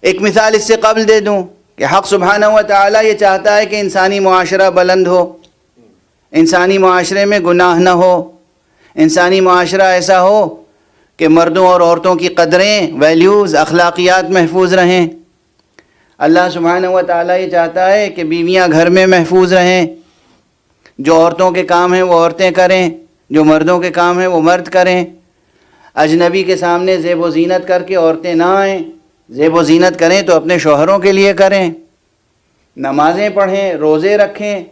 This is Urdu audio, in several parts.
ایک مثال اس سے قبل دے دوں کہ حق سبحانہ و تعالیٰ یہ چاہتا ہے کہ انسانی معاشرہ بلند ہو، انسانی معاشرے میں گناہ نہ ہو، انسانی معاشرہ ایسا ہو کہ مردوں اور عورتوں کی قدریں، ویلیوز، اخلاقیات محفوظ رہیں۔ اللہ سبحانہ و تعالیٰ یہ چاہتا ہے کہ بیویاں گھر میں محفوظ رہیں، جو عورتوں کے کام ہیں وہ عورتیں کریں، جو مردوں کے کام ہیں وہ مرد کریں۔ اجنبی کے سامنے زیب و زینت کر کے عورتیں نہ آئیں، زیب و زینت کریں تو اپنے شوہروں کے لیے کریں، نمازیں پڑھیں، روزے رکھیں،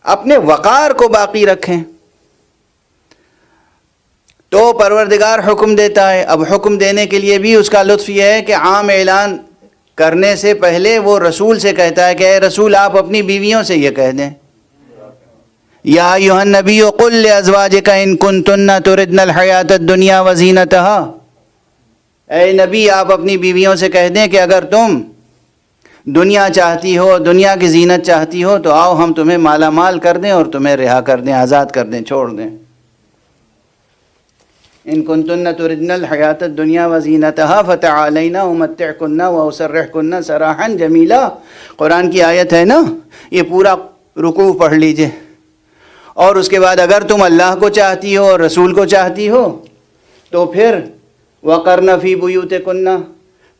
اپنے وقار کو باقی رکھیں۔ تو پروردگار حکم دیتا ہے۔ اب حکم دینے کے لیے بھی اس کا لطف یہ ہے کہ عام اعلان کرنے سے پہلے وہ رسول سے کہتا ہے کہ اے رسول آپ اپنی بیویوں سے یہ کہہ دیں، یا ایھا النبی قل لازواجک ان کنتن تردن الحیاۃ الدنیا وزینتہا، اے نبی آپ اپنی بیویوں سے کہہ دیں کہ اگر تم دنیا چاہتی ہو، دنیا کی زینت چاہتی ہو تو آؤ ہم تمہیں مالا مال کر دیں اور تمہیں رہا کر دیں، آزاد کر دیں، چھوڑ دیں۔ ان کنتن تردن الحیاۃ الدنیا وزینتہا فتعالین امتعکن واسرحکن سراحا جمیلا، قرآن کی آیت ہے نا، یہ پورا رکوع پڑھ لیجئے۔ اور اس کے بعد اگر تم اللہ کو چاہتی ہو اور رسول کو چاہتی ہو تو پھر وقرن فی بیوتکن،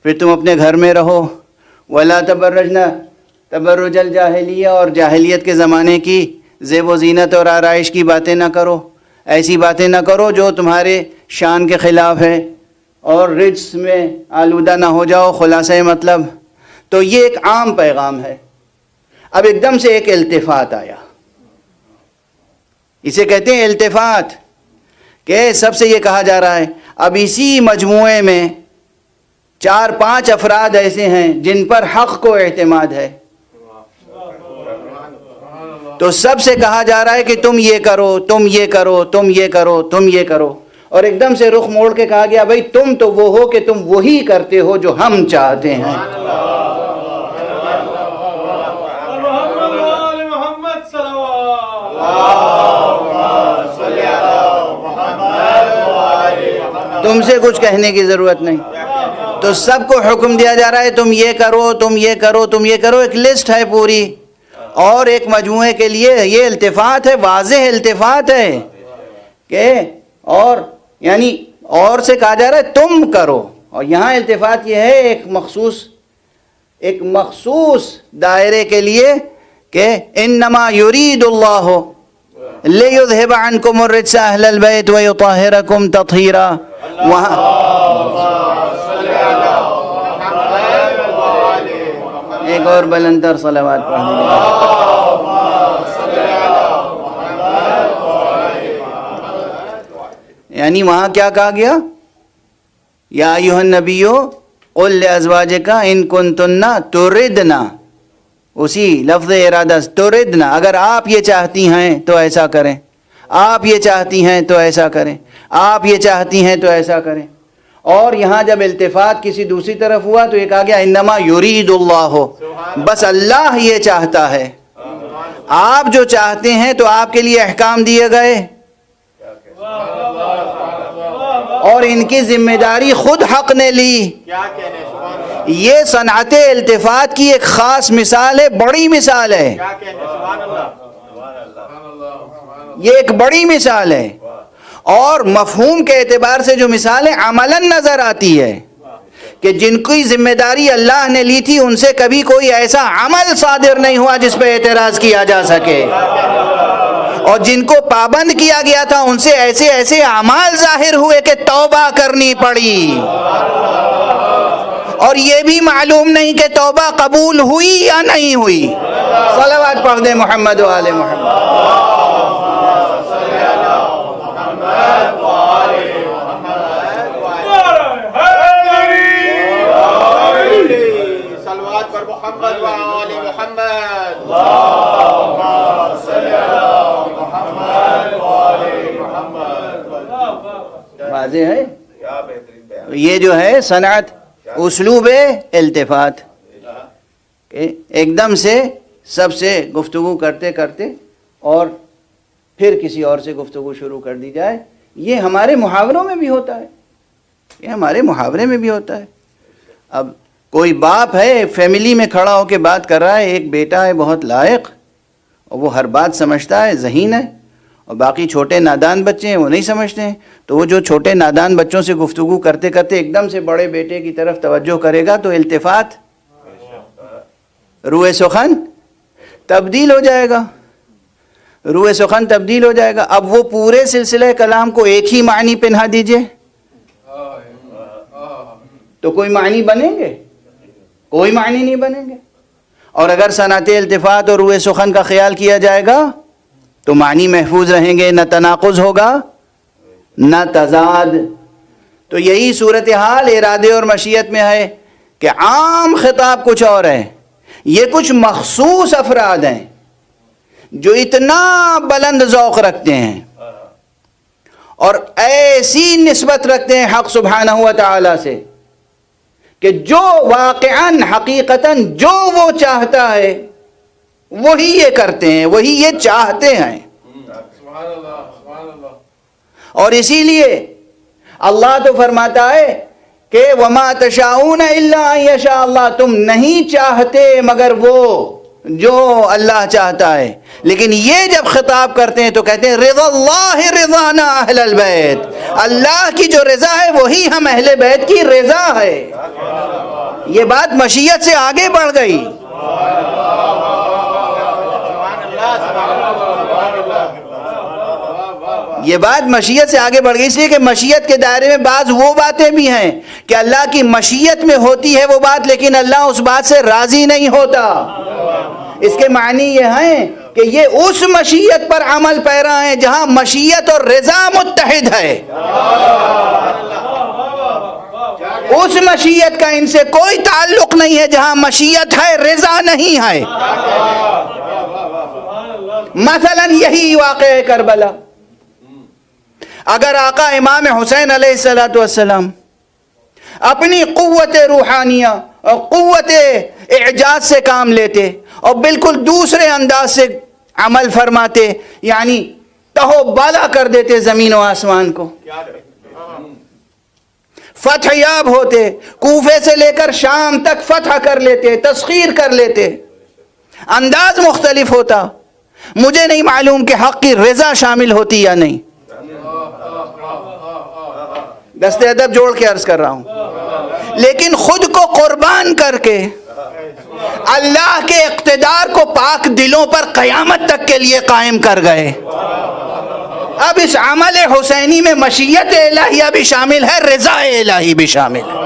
پھر تم اپنے گھر میں رہو، ولا تبرجن تبرج الجاہلیہ، اور جاہلیت کے زمانے کی زیب و زینت اور آرائش کی باتیں نہ کرو، ایسی باتیں نہ کرو جو تمہارے شان کے خلاف ہے، اور رجس میں آلودہ نہ ہو جاؤ، خلاصہ مطلب۔ تو یہ ایک عام پیغام ہے۔ اب ایک دم سے ایک التفات آیا، اسے کہتے ہیں التفات، کہ سب سے یہ کہا جا رہا ہے اب اسی مجموعے میں 4-5 افراد ایسے ہیں جن پر حق کو اعتماد ہے، تو سب سے کہا جا رہا ہے کہ تم یہ کرو، تم یہ کرو، تم یہ کرو، تم یہ کرو، اور ایک دم سے رخ موڑ کے کہا گیا بھئی تم تو وہ ہو کہ تم وہی کرتے ہو جو ہم چاہتے ہیں۔ تم سے کچھ کہنے کی ضرورت نہیں، تو سب کو حکم دیا جا رہا ہے تم یہ کرو، تم یہ کرو، تم یہ کرو، ایک لسٹ ہے پوری، اور ایک مجموعے کے لیے یہ التفات ہے، واضح التفات ہے کہ اور یعنی اور سے کہا جا رہا ہے تم کرو، اور یہاں التفات یہ ہے ایک مخصوص دائرے کے لیے کہ انما یرید اللہ لیذھب عنکم الرجس اہل البیت ویطہرکم تطہیرا۔ وہاں ایک اور بلندر صلوات پڑھ دیجیے۔ یعنی وہاں کیا کہا گیا؟ یا ایھا النبی قل لازواجک ان کنتن تردن، اسی لفظ ارادہ تردن، اگر آپ یہ چاہتی ہیں تو ایسا کریں، آپ یہ چاہتی ہیں تو ایسا کریں، آپ یہ چاہتی ہیں تو ایسا کریں۔ اور یہاں جب التفات کسی دوسری طرف ہوا تو یہ کہا گیا انما یرید اللہ، بس اللہ یہ چاہتا ہے، آپ جو چاہتے ہیں تو آپ کے لیے احکام دیے گئے، اور ان کی ذمہ داری خود حق نے لی۔ یہ صنعت التفات کی ایک خاص مثال ہے، بڑی مثال ہے، یہ ایک بڑی مثال ہے، اور مفہوم کے اعتبار سے جو مثال ہے عملاً نظر آتی ہے کہ جن کی ذمہ داری اللہ نے لی تھی ان سے کبھی کوئی ایسا عمل صادر نہیں ہوا جس پہ اعتراض کیا جا سکے، اور جن کو پابند کیا گیا تھا ان سے ایسے ایسے اعمال ظاہر ہوئے کہ توبہ کرنی پڑی، اور یہ بھی معلوم نہیں کہ توبہ قبول ہوئی یا نہیں ہوئی۔ صلوات پڑھ دیں محمد و آل محمد۔ واضح ہے یہ جو ہے صنعت اسلوب التفات، کہ ایک دم سے سب سے گفتگو کرتے کرتے اور پھر کسی اور سے گفتگو شروع کر دی جائے۔ یہ ہمارے محاوروں میں بھی ہوتا ہے، یہ ہمارے محاورے میں بھی ہوتا ہے۔ اب کوئی باپ ہے فیملی میں کھڑا ہو کے بات کر رہا ہے، ایک بیٹا ہے بہت لائق اور وہ ہر بات سمجھتا ہے، ذہین ہے، اور باقی چھوٹے نادان بچے ہیں وہ نہیں سمجھتے ہیں، تو وہ جو چھوٹے نادان بچوں سے گفتگو کرتے کرتے ایک دم سے بڑے بیٹے کی طرف توجہ کرے گا تو التفات روح سخن تبدیل ہو جائے گا، روح سخن تبدیل ہو جائے گا۔ اب وہ پورے سلسلہ کلام کو ایک ہی معنی پہنا دیجئے تو کوئی معنی بنیں گے؟ کوئی معنی نہیں بنیں گے۔ اور اگر صنعت التفات اور روح سخن کا خیال کیا جائے گا تو معنی محفوظ رہیں گے، نہ تناقض ہوگا نہ تضاد۔ تو یہی صورتحال ارادے اور مشیت میں ہے کہ عام خطاب کچھ اور ہے، یہ کچھ مخصوص افراد ہیں جو اتنا بلند ذوق رکھتے ہیں اور ایسی نسبت رکھتے ہیں حق سبحانہ و تعالی سے کہ جو واقعاً حقیقتاً جو وہ چاہتا ہے وہی یہ کرتے ہیں، وہی یہ چاہتے ہیں۔ اور اسی لیے اللہ تو فرماتا ہے کہ وَمَا تَشَاءُونَ إِلَّا أَن يَشَاءَ اللَّهُ، تم نہیں چاہتے مگر وہ جو اللہ چاہتا ہے۔ لیکن یہ جب خطاب کرتے ہیں تو کہتے ہیں رضا اللہ رضانا اہل البیت، اللہ کی جو رضا ہے وہی ہم اہل بیت کی رضا ہے۔ یہ بات مشیت سے آگے بڑھ گئی۔ یہ بات مشیت سے آگے بڑھ گئی، اس لیے کہ مشیت کے دائرے میں بعض وہ باتیں بھی ہیں کہ اللہ کی مشیت میں ہوتی ہے وہ بات، لیکن اللہ اس بات سے راضی نہیں ہوتا۔ اس کے معنی یہ ہیں کہ یہ اس مشیت پر عمل پیرا ہیں جہاں مشیت اور رضا متحد ہے، اس مشیت کا ان سے کوئی تعلق نہیں ہے جہاں مشیت ہے رضا نہیں ہے۔ مثلا یہی واقعہ کربلا، اگر آقا امام حسین علیہ السلام اپنی قوت روحانیہ اور قوت اعجاز سے کام لیتے اور بالکل دوسرے انداز سے عمل فرماتے، یعنی تہو بالا کر دیتے زمین و آسمان کو، فتح یاب ہوتے، کوفے سے لے کر شام تک فتح کر لیتے، تسخیر کر لیتے، انداز مختلف ہوتا، مجھے نہیں معلوم کہ حق کی رضا شامل ہوتی یا نہیں، دست ادب جوڑ کے عرض کر رہا ہوں، لیکن خود کو قربان کر کے اللہ کے اقتدار کو پاک دلوں پر قیامت تک کے لیے قائم کر گئے۔ اب اس عمل حسینی میں مشیت الہیہ بھی شامل ہے، رضا الہی بھی شامل ہے۔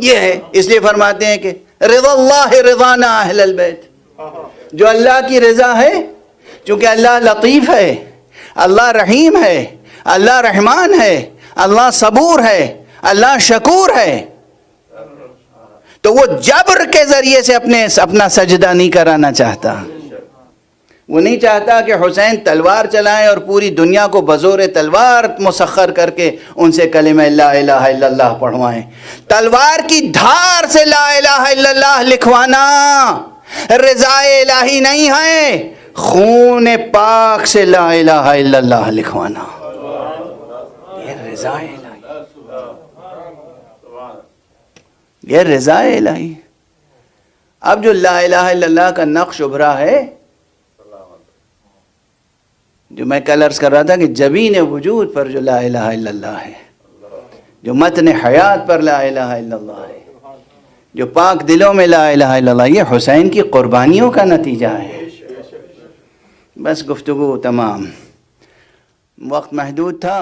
یہ ہے، اس لیے فرماتے ہیں کہ رضا اللہ رضانا اہل البیت، جو اللہ کی رضا ہے، چونکہ اللہ لطیف ہے، اللہ رحیم ہے، اللہ رحمان ہے، اللہ صبور ہے، اللہ شکور ہے، تو وہ جبر کے ذریعے سے اپنا سجدہ نہیں کرانا چاہتا۔ وہ نہیں چاہتا کہ حسین تلوار چلائیں اور پوری دنیا کو بزور تلوار مسخر کر کے ان سے کلمہ لا الہ الا اللہ پڑھوائیں۔ تلوار کی دھار سے لا الہ الا اللہ لکھوانا رضا الہی نہیں ہے، خون پاک سے لا الہ الا اللہ لکھوانا یہ رضا الہی، یہ رضا الہی۔ اب جو لا الہ الا اللہ کا نقش ابھرا ہے، جو میں کل عرض کر رہا تھا کہ جبین وجود پر جو لا الہ الا اللہ ہے، جو متن حیات پر لا الہ الا اللہ ہے، جو پاک دلوں میں لا الہ الا اللہ، یہ حسین کی قربانیوں کا نتیجہ ہے۔ بس گفتگو تمام، وقت محدود تھا۔